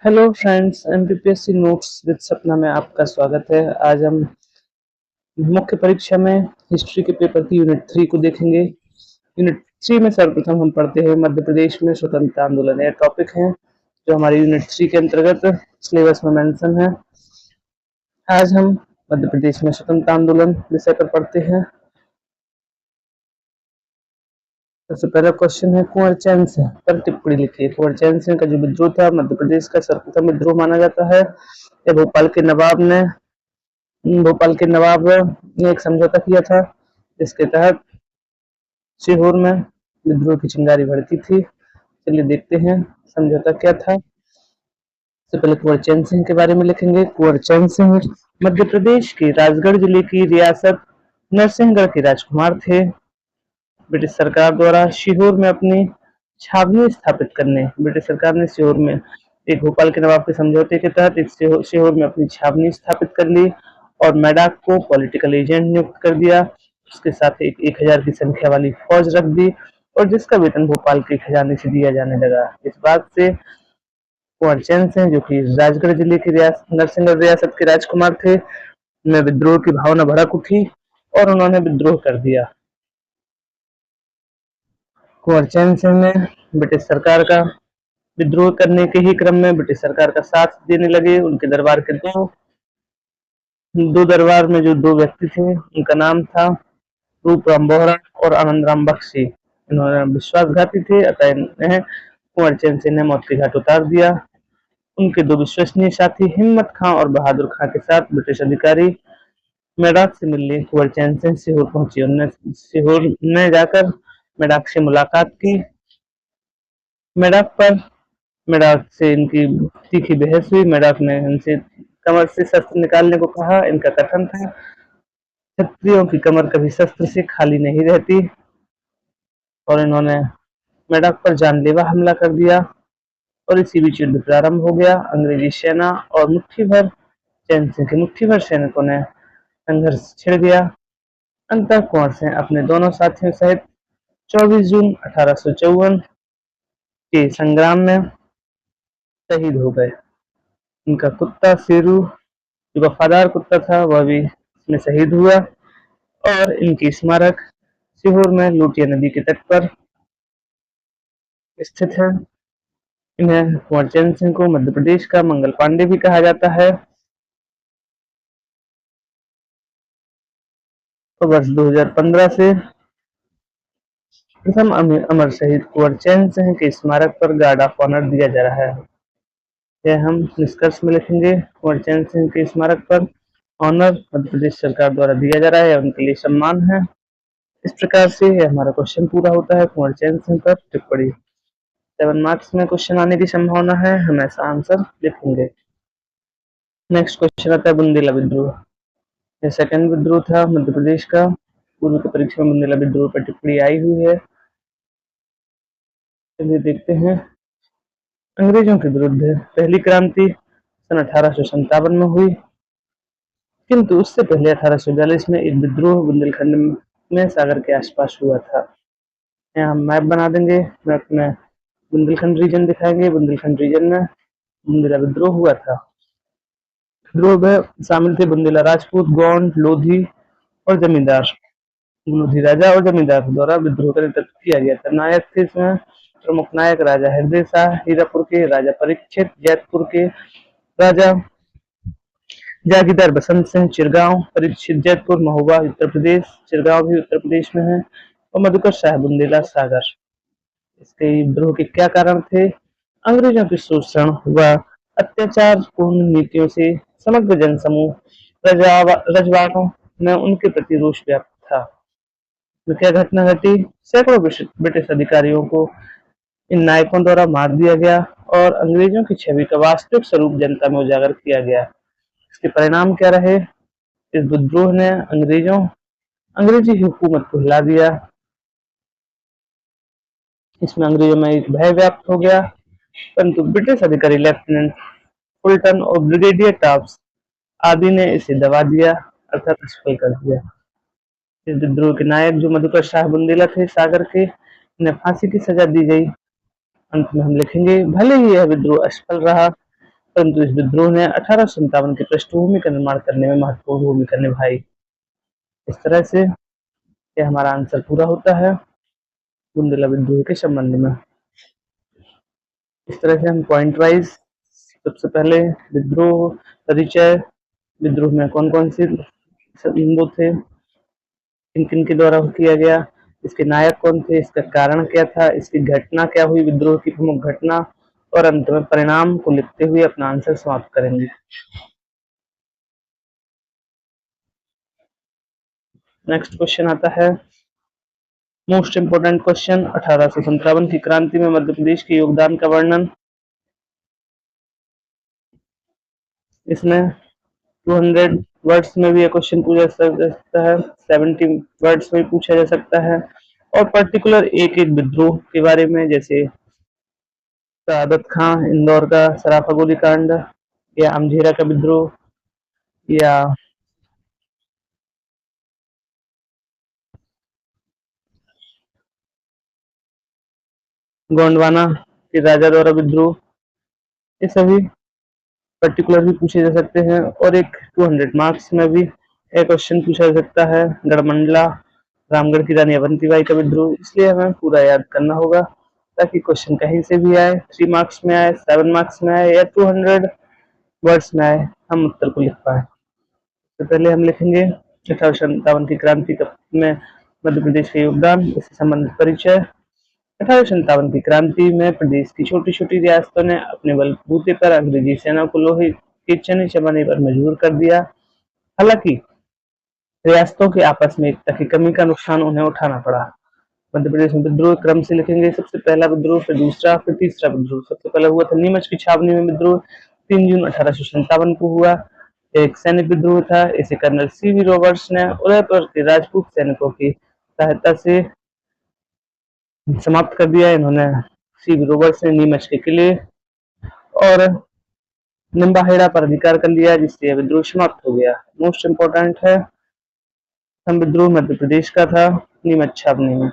Hello friends, MPPSC notes with सपना में आपका स्वागत है। आज हम मुख्य परीक्षा में हिस्ट्री के पेपर की यूनिट 3 को देखेंगे। यूनिट 3 में सर्वप्रथम हम पढ़ते हैं मध्य प्रदेश में स्वतंत्रता आंदोलन। यह टॉपिक है जो हमारी यूनिट 3 के अंतर्गत सिलेबस में मेंशन है। आज हम मध्य प्रदेश में स्वतंत्रता आंदोलन विषय पर पढ़ते हैं। सबसे पहला क्वेश्चन है, कुंवर चैन सिंह पर टिप्पणी लिखिए। कुंवर चैन सिंह का जो विद्रोह था मध्य प्रदेश का सर्वप्रथम विद्रोह माना जाता है। यह भोपाल के नवाब ने एक समझौता किया था जिसके तहत सीहोर में विद्रोह की चिंगारी भड़की थी। चलिए देखते हैं समझौता क्या था। सबसे पहले कुंवर चैन सिंह के बारे में लिखेंगे। कुंवर चैन सिंह मध्य प्रदेश के राजगढ़ जिले की रियासत नरसिंहगढ़ के राजकुमार थे। ब्रिटिश सरकार द्वारा सीहोर में अपनी छावनी स्थापित करने ब्रिटिश सरकार ने सीहोर में एक भोपाल के नवाब के समझौते के तहत एक सीहोर में अपनी छावनी स्थापित कर ली और मैडाक को पॉलिटिकल एजेंट नियुक्त कर दिया। उसके साथ एक 1000 की संख्या वाली फौज रख दी और जिसका वेतन भोपाल के खजाने से दिया जाने लगा। इस बात से कुंवर चैन सिंह, जो कि राजगढ़ जिले की नरसिंहगढ़ रियासत के राजकुमार थे, में विद्रोह की भावना भड़क उठी और उन्होंने विद्रोह कर दिया। कुंवर चैन सिंह ने ब्रिटिश सरकार का विद्रोह करने के ही क्रम में ब्रिटिश सरकार का साथ देने लगे। उनके दरबार के दो दरबार में जो दो व्यक्ति थे उनका नाम था रूपराम बोहरा और आनंद राम बख्शी। इन्होंने विश्वासघाती थे, अतः इन्हें कुंवर चैन सिंह ने मौत के घाट उतार दिया। उनके दो विश्वसनीय साथी हिम्मत खां और बहादुर खां के साथ ब्रिटिश अधिकारी मेडाक से मिलने कुंवर चैन सिंह सीहोर पहुंचे। उन्होंने सीहोर में जाकर मेडाक से मुलाकात की। मेडाक से इनकी तीखी बहस हुई। मेडाक ने इनसे कमर से शस्त्र निकालने को कहा। इनका कथन था, क्षत्रियों की कमर कभी शस्त्र से खाली नहीं रहती, और इन्होंने मेडाक पर जानलेवा हमला कर दिया और इसी बीच युद्ध प्रारंभ हो गया। अंग्रेजी सेना और चैन सिंह के मुट्ठी भर सैनिकों ने संघर्ष छिड़ गया। अंततः कुंवर सिंह अपने दोनों साथियों सहित 24 जून 1854 के संग्राम में शहीद हो गए। उनका कुत्ता शेरू, जो वफादार कुत्ता था, वह भी इसमें शहीद हुआ और इनकी स्मारक सीहोर में लुटिया नदी के तट पर स्थित है। इन्हें कुंवर चैन सिंह को मध्य प्रदेश का मंगल पांडे भी कहा जाता है। तो वर्ष 2015 से प्रथम अमर शहीद कुंवर चैन सिंह के स्मारक पर गार्ड ऑफ ऑनर दिया जा रहा है। यह हम निष्कर्ष में लिखेंगे। कुंवर चैन सिंह के स्मारक पर ऑनर मध्य प्रदेश सरकार द्वारा दिया जा रहा है, उनके लिए सम्मान है। इस प्रकार से यह हमारा क्वेश्चन पूरा होता है। कुंवर चैन सिंह पर टिप्पणी 7 मार्क्स में क्वेश्चन आने की संभावना है। हम ऐसा आंसर लिखेंगे। नेक्स्ट क्वेश्चन आता है बुंदेला विद्रोह। यह सेकंड विद्रोह था मध्य प्रदेश का। पूर्व की परीक्षा में बुंदेला विद्रोह पर टिप्पणी आई हुई है। चलिए देखते हैं। अंग्रेजों के विरुद्ध पहली क्रांति सन 1857 में हुई, किंतु उससे पहले 1842 में एक विद्रोह बुंदेलखंड में सागर के आसपास हुआ था। यहाँ हम मैप बना देंगे। मैप में बुंदेलखंड रीजन दिखाएंगे। बुंदेलखंड रीजन में बुंदेला विद्रोह हुआ था। विद्रोह में शामिल थे बुंदेला राजपूत, गोंड, लोधी और जमींदार। लोधी राजा और जमींदार द्वारा विद्रोह का नेतृत्व किया गया था। नायक थे इसमें प्रमुख नायक राजा हृदय शाह हीरापुर के, राजा परीक्षित जैतपुर के, राजा जागीरदार बसंत सिंह चिरगांव, परीक्षित जैतपुर, महोबा उत्तर प्रदेश, चिरगांव भी उत्तर प्रदेश में है, और मधुकर शाह बुंदेला सागर। इसके विद्रोह के क्या कारण थे? अंग्रेजों के शोषण व अत्याचार पूर्ण नीतियों से समग्र जनसमूह रजवाड़ों में उनके प्रति रोष व्याप्त था। तो क्या घटना घटी? सैकड़ों ब्रिटिश अधिकारियों को इन नायकों द्वारा मार दिया गया और अंग्रेजों की छवि का वास्तविक स्वरूप जनता में उजागर किया गया। इसके परिणाम क्या रहे? इस विद्रोह ने अंग्रेजी हुकूमत को हिला दिया। इसमें अंग्रेजों में एक भय व्याप्त हो गया, परंतु ब्रिटिश अधिकारी लेफ्टिनेंट फुलटन और ब्रिगेडियर टॉप्स आदि ने इसे दबा दिया, अर्थात असफल कर दिया। इस विद्रोह के नायक जो मधुकर शाह बुंदेला थे सागर के, इन्हें फांसी की सजा दी गई। अंत में हम लिखेंगे, भले ही यह विद्रोह असफल रहा, परंतु इस विद्रोह ने 1857 की पृष्ठभूमि का निर्माण करने में महत्वपूर्ण भूमिका निभाई। इस तरह से ये हमारा आंसर पूरा होता है बुंदेला विद्रोह के संबंध में। इस तरह से हम पॉइंट वाइज सबसे पहले विद्रोह परिचय, विद्रोह में कौन कौन से वो थे, किन किन के द्वारा किया गया, इसके नायक कौन थे, इसका कारण क्या था, इसकी घटना क्या हुई, विद्रोह की प्रमुख घटना, और अंत में परिणाम को लिखते हुए अपना आंसर समाप्त करेंगे। नेक्स्ट क्वेश्चन आता है मोस्ट इंपोर्टेंट क्वेश्चन, 1857 की क्रांति में मध्य प्रदेश के योगदान का वर्णन। इसमें 200 वर्ड्स में भी यह क्वेश्चन पूछा जा सकता है, 70 वर्ड्स में पूछा जा सकता है, और पर्टिकुलर एक एक विद्रोह के बारे में, जैसे शहादत खां, इंदौर का सराफा गोलीकांड, या अमझेरा का विद्रोह, या गोंडवाना के राजा द्वारा विद्रोह, ये सभी पर्टिकुलर भी पूछे जा सकते हैं। और एक 200 मार्क्स में भी एक क्वेश्चन पूछा जा सकता है, गढ़मंडला, रामगढ़ की रानी अवंतीबाई का विद्रोह। इसलिए हमें पूरा याद करना होगा ताकि क्वेश्चन कहीं से भी आए, 3 मार्क्स में आए, 7 मार्क्स में आए, या 200 वर्ड्स में आए, हम उत्तर को लिख पाए। तो पहले हम लिखेंगे 1857 की क्रांति में मध्य प्रदेश का योगदान, इससे संबंधित परिचय। 1857 की क्रांति में प्रदेश की छोटी छोटी रियासतों ने अपने बलबूते पर अंग्रेजी सेना को लोहे के चने चबाने पर मजबूर कर दिया। हालांकि रियासतों के आपस में एकता की कमी का नुकसान उन्हें उठाना पड़ा। मध्य प्रदेश में विद्रोह क्रम से लिखेंगे, सबसे पहला विद्रोह, फिर दूसरा, फिर तीसरा विद्रोह। सबसे पहला हुआ था नीमच की छावनी में विद्रोह, 3 जून 1857 को हुआ। एक सैनिक विद्रोह था, इसे कर्नल सीवी रॉबर्ट्स ने उदयपुर के राजपूत सैनिकों की सहायता से समाप्त कर दिया। इन्होंने सीवी रॉबर्ट्स ने नीमच के किले और निम्बाहेड़ा पर अधिकार कर लिया, जिससे यह विद्रोह समाप्त हो गया। मोस्ट इम्पोर्टेंट है, प्रथम विद्रोह मध्य प्रदेश का था, नीमच छावनी में,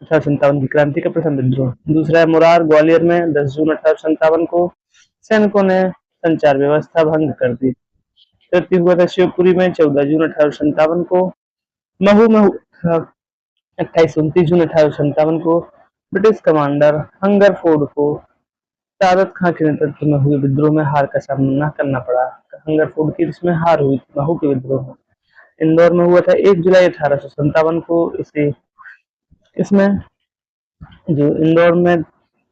1857 की क्रांति का प्रथम विद्रोह। दूसरा है मुरार, ग्वालियर में 10 जून 1857 को सैनिकों ने संचार व्यवस्था भंग कर दी। तृतीय हुआ था शिवपुरी में 14 जून 1857 को। महू में 28-29 जून 1857 को ब्रिटिश कमांडर हंगरफोर्ड को शहादत खां के नेतृत्व में हुए विद्रोह में हार का सामना करना पड़ा। हंगरफोर्ड की इसमें हार हुई थी महू के विद्रोह में। इंदौर में हुआ था 1 जुलाई 1857 को। इसे इसमें जो इंदौर में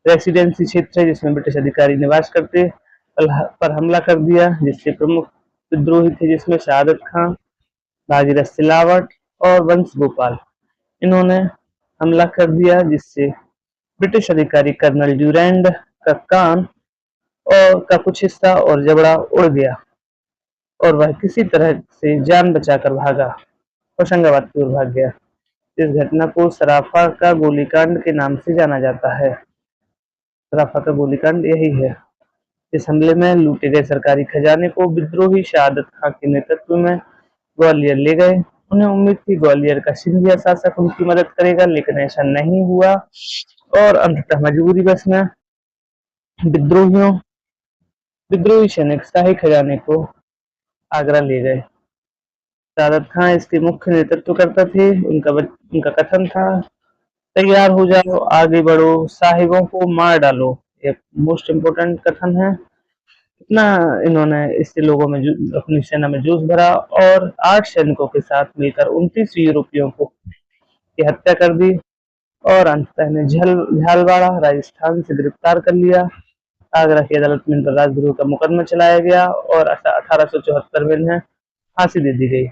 रेसिडेंसी क्षेत्र है जिसमें ब्रिटिश अधिकारी निवास करते पर हमला कर दिया, जिससे प्रमुख विद्रोही थे जिसमें शहादत खां, भागीरथ सिलावट और वंश गोपाल, इन्होंने हमला कर दिया, जिससे ब्रिटिश अधिकारी कर्नल ड्यूरैंड का कान और का कुछ हिस्सा और जबड़ा उड़ गया और वह किसी तरह से जान बचाकर भागा, होशंगाबाद की ओर भाग गया। इस घटना को सराफा का गोलीकांड के नाम से जाना जाता है। सराफा का गोलीकांड यही है। इस हमले में लूटे गए सरकारी खजाने को विद्रोही शहादत खां के नेतृत्व में ग्वालियर ले गए। उन्हें उम्मीद थी ग्वालियर का सिंधिया शासक उनकी मदद करेगा, लेकिन ऐसा नहीं हुआ और अंततः मजबूरी बस में विद्रोही सैनिक शाही खजाने को आगरा ले गए। शहादत खां इसके मुख्य नेतृत्वकर्ता थे। उनका कथन था, तैयार हो जाओ, आगे बढ़ो, साहिबों को मार डालो। ये मोस्ट इम्पोर्टेंट कथन है। इतना इन्होंने इससे लोगों में अपनी सेना में जोश भरा और 8 सैनिकों के साथ मिलकर 29 यूरोपियों की हत्या कर दी और अंततः इन्हें झालवाड़ा राजस्थान से गिरफ्तार कर लिया। आगरा की अदालत में इन पर राजद्रोह का मुकदमा चलाया गया और 1874 में इन्हें फांसी दे दी गई।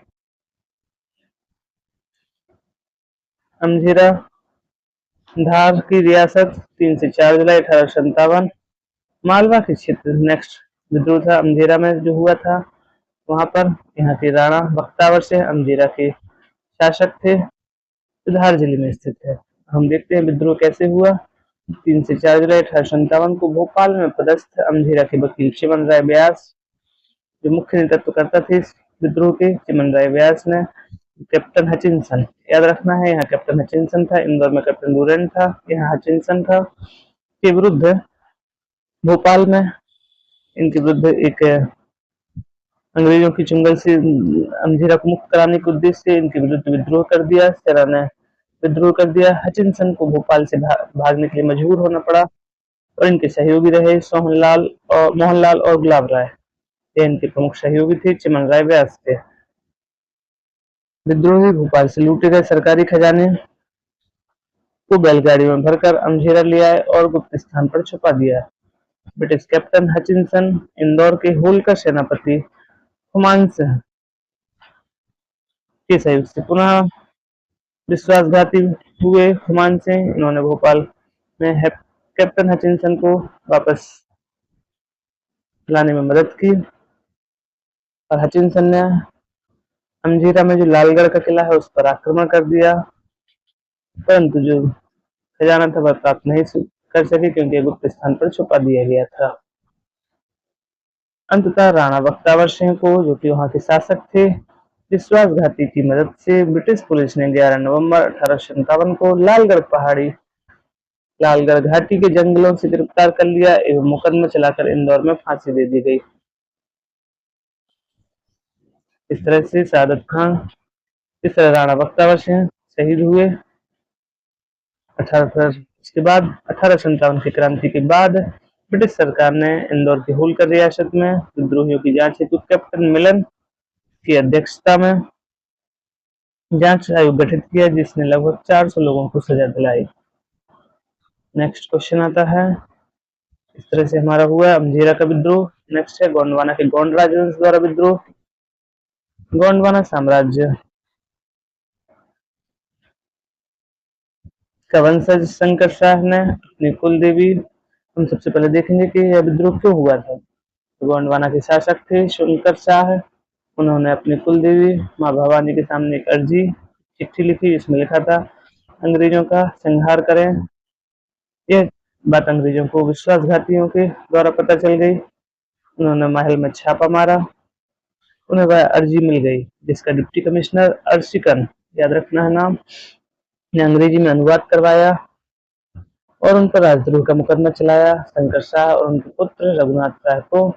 अमझेरा धार की रियासत 3 से 4 जुलाई 1857। मालवा के क्षेत्र नेक्स्ट विद्रोह था अमझेरा में जो हुआ था, वहां पर यहाँ के राणा बख्तावर से अमझेरा के शासक थे, धार जिले में स्थित है। हम देखते हैं विद्रोह कैसे हुआ। 3 से 4 जुलाई 1857 को भोपाल में पदस्थ अमझेरा के वकील चिमन राय व्यास, जो मुख्य नेतृत्वकर्ता थे इस विद्रोह के, चिमन राय व्यास ने कैप्टन हचिंसन, याद रखना है, यहाँ कैप्टन हचिंसन था, इंदौर में कैप्टन डूरेंट था, यहाँ हचिंसन था, के विरुद्ध भोपाल में इनके विरुद्ध एक अंग्रेजों की चुंगल से अंधेरा को मुक्त कराने के उद्देश्य से इनके विरुद्ध विद्रोह कर दिया। सेना ने विद्रोह कर दिया। हचिंसन को भोपाल से भागने के लिए मजबूर होना पड़ा और इनके सहयोगी रहे मोहनलाल और गुलाब राय। ये इनके प्रमुख सहयोगी थे। चिमन राय व्यास थे। विद्रोही भोपाल से लूटे गए सरकारी खजाने को बैलगाड़ी में भरकर अमझेरा ले आए और गुप्त स्थान पर छुपा दिया। ब्रिटिश कैप्टन हचिंसन इंदौर के होलकर सेनापति हुमायूं के सहयोग से पुनः विश्वासघाती हुए। हुमायूं से इन्होंने भोपाल में कैप्टन हचिंसन को वापस लाने में मदद की और हचिंसन ने अमझेरा में जो लालगढ़ का किला है उस पर आक्रमण कर दिया, परंतु जो खजाना था वह प्राप्त नहीं कर सके क्योंकि गुप्त स्थान पर छुपा दिया गया था। अंततः राणा बख्तावर सिंह को, जो कि वहां के शासक थे, विश्वासघाती की मदद से ब्रिटिश पुलिस ने 11 नवंबर 1857 को लालगढ़ घाटी के जंगलों से गिरफ्तार कर लिया एवं मुकदमा चलाकर इंदौर में फांसी दे दी गई। इस तरह से इस तरह राणा बख्तावर सिंह शहीद हुए। इसके बाद 1857 की क्रांति के बाद ब्रिटिश सरकार ने इंदौर की होलकर रियासत में विद्रोहियों की जांच हेतु कैप्टन मिलन की अध्यक्षता में जांच आयोग गठित किया, जिसने लगभग 400 लोगों को सजा दिलाई। नेक्स्ट क्वेश्चन आता है। इस तरह से हमारा हुआ अमझेरा का विद्रोह। नेक्स्ट है गोंडवाना के गोंड राजवंश द्वारा विद्रोह। गोंडवाना साम्राज्य का वंशज शंकर शाह ने अपनी कुल देवी, हम सबसे पहले देखेंगे कि यह विद्रोह क्यों हुआ था। तो गोंडवाना के शासक थे शंकर शाह। उन्होंने अपनी कुल देवी माँ भवानी के सामने एक अर्जी चिट्ठी लिखी, जिसमें लिखा था अंग्रेजों का संहार करें। यह बात अंग्रेजों को विश्वासघातियों के द्वारा पता चल गई। उन्होंने महल में छापा मारा। उन्हें वह अर्जी मिल गई, जिसका डिप्टी कमिश्नर अर्शिकन, याद रखना है नाम, ने अंग्रेजी में अनुवाद करवाया और उन पर राजद्रोह का मुकदमा चलाया। शंकर शाह और उनके पुत्र रघुनाथ राय को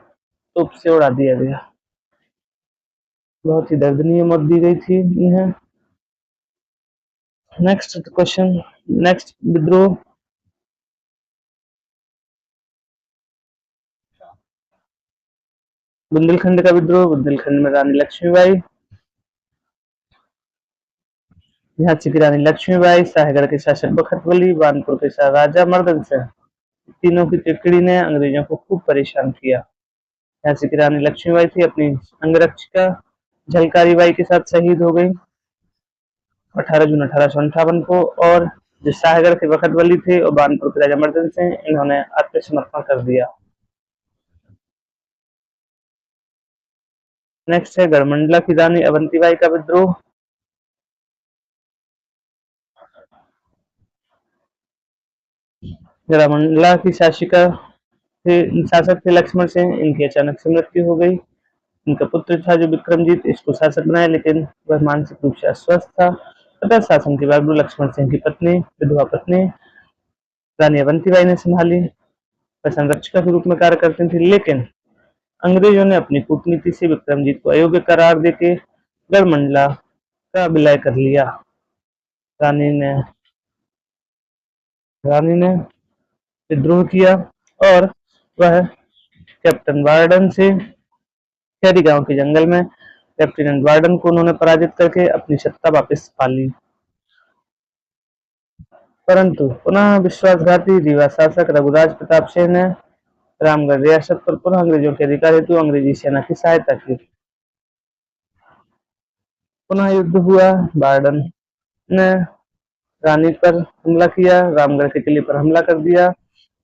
तोप से उड़ा दिया गया। बहुत ही दर्दनीय मौत दी गई थी इन्हें। नेक्स्ट क्वेश्चन, नेक्स्ट विद्रोह बुंदेलखंड का विद्रोह। बुंदेलखंड में रानी लक्ष्मीबाई, झांसी की रानी लक्ष्मीबाई, साहेगढ़ के शासक बखतबली, बानपुर के शाह राजा मर्दन सिंह, तीनों की टिकड़ी ने अंग्रेजों को खूब परेशान किया। झांसी की रानी लक्ष्मीबाई थी, अपनी अंगरक्षिका झलकारी बाई के साथ शहीद हो गई 18 जून 1858 को। और जो शाहगढ़ के बखतबली थे और बानपुर के राजा मर्दन सिंह, इन्होंने आत्मसमर्पण कर दिया। नेक्स्ट है गढ़मंडला की रानी अवंतीबाई का विद्रोह। गढ़मंडला की शासक थे लक्ष्मण सिंह। इनकी अचानक से मृत्यु हो गई। इनका पुत्र था जो विक्रमजीत, इसको शासक बनाया, लेकिन वह मानसिक रूप से अस्वस्थ था। अतः शासन की बागडोर लक्ष्मण सिंह की पत्नी, विधवा पत्नी रानी अवंतीबाई ने संभाली। वह संरक्षिका के रूप में कार्य करती थी, लेकिन अंग्रेजों ने अपनी कूटनीति से विक्रमजीत को अयोग्य करार देके गढ़मंडला का विलय कर लिया। रानी ने विद्रोह किया और वह कैप्टन वार्डन से खैरी गांव के जंगल में लेफ्टिनेंट वार्डन को उन्होंने पराजित करके अपनी सत्ता वापस पा ली। परंतु पुनः विश्वासघाती रीवा शासक रघुराज प्रताप सिंह ने रामगढ़ रियासत पर पुनः अंग्रेजों के अधिकार हेतु अंग्रेजी सेना की सहायता की। पुनः युद्ध हुआ। वार्डन ने रानी पर हमला किया, रामगढ़ के किले पर हमला कर दिया।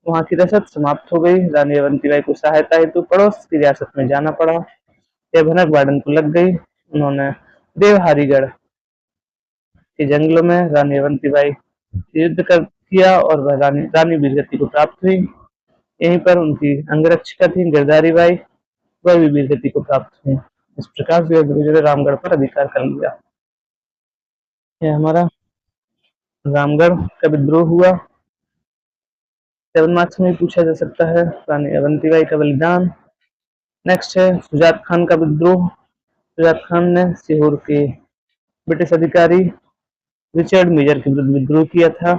वहां की रसद समाप्त हो गई। रानी अवंतीबाई को सहायता हेतु पड़ोस की रियासत में जाना पड़ा। यह भनक वार्डन को लग गई। उन्होंने देवहारीगढ़ के जंगलों में रानी अवंतीबाई युद्ध किया और वह रानी वीरगति को प्राप्त हुई। यहीं पर उनकी अंगरक्षिका थी गिरधारी बाई, वह भी वीरगति को प्राप्त हुई। इस प्रकार से अंग्रेजों ने रामगढ़ पर अधिकार कर लिया। यह हमारा रामगढ़ का विद्रोह हुआ। 7 मार्क्स में भी पूछा जा सकता है। रानी अवंतीबाई का बलिदान। नेक्स्ट है शुजात खान का विद्रोह। शुजात खान ने सीहोर के ब्रिटिश अधिकारी रिचर्ड मेजर के विरुद्ध विद्रोह किया था।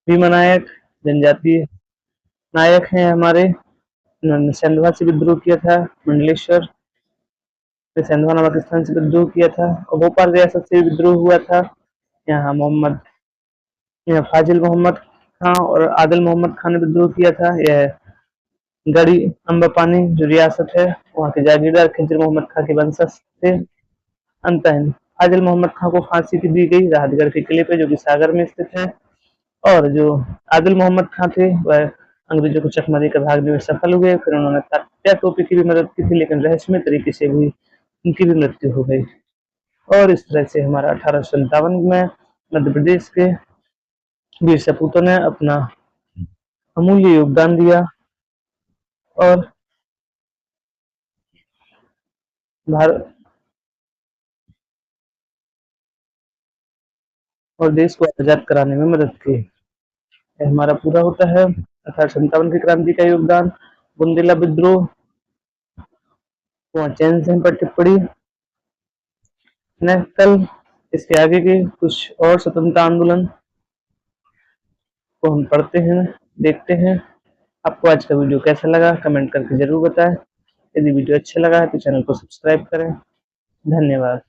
भीमा नायक जनजातीय नायक हैं हमारे, उन्होंने सेंधवा से विद्रोह किया था। मंडलेश्वर ने सेंधवा नामक स्थान से विद्रोह किया था और भोपाल रियासत से विद्रोह हुआ था। यहाँ फाजिल मोहम्मद खां और आदिल मोहम्मद खान ने विद्रोह किया था। यह गढ़ी अम्बापानी जो रियासत है वहाँ के जागीरदार खिजर मोहम्मद खां के वंशज थे। अंततः फाजिल मोहम्मद खां को फांसी की दी गई राहतगढ़ के किले पे, जो कि सागर में स्थित है। और जो आदिल मोहम्मद खां थे वह अंग्रेजों को चकमा देकर भागने में सफल हुए। फिर उन्होंने तात्या टोपी की भी मदद की थी, लेकिन रहस्यमय तरीके से भी उनकी भी मृत्यु हो गई। और इस तरह से हमारा 1857 में मध्य प्रदेश के वीर सपूतों ने अपना अमूल्य योगदान दिया और भारत और देश को आजाद कराने में मदद की। यह हमारा पूरा होता है 1857 की क्रांति का योगदान। बुंदेला विद्रोह, कुंवर चैन सिंह पर टिप्पणी। कल इसके आगे के कुछ और स्वतंत्रता आंदोलन को हम पढ़ते हैं, देखते हैं। आपको आज का वीडियो कैसा लगा कमेंट करके जरूर बताएं। यदि वीडियो अच्छा लगा है तो चैनल को सब्सक्राइब करें। धन्यवाद।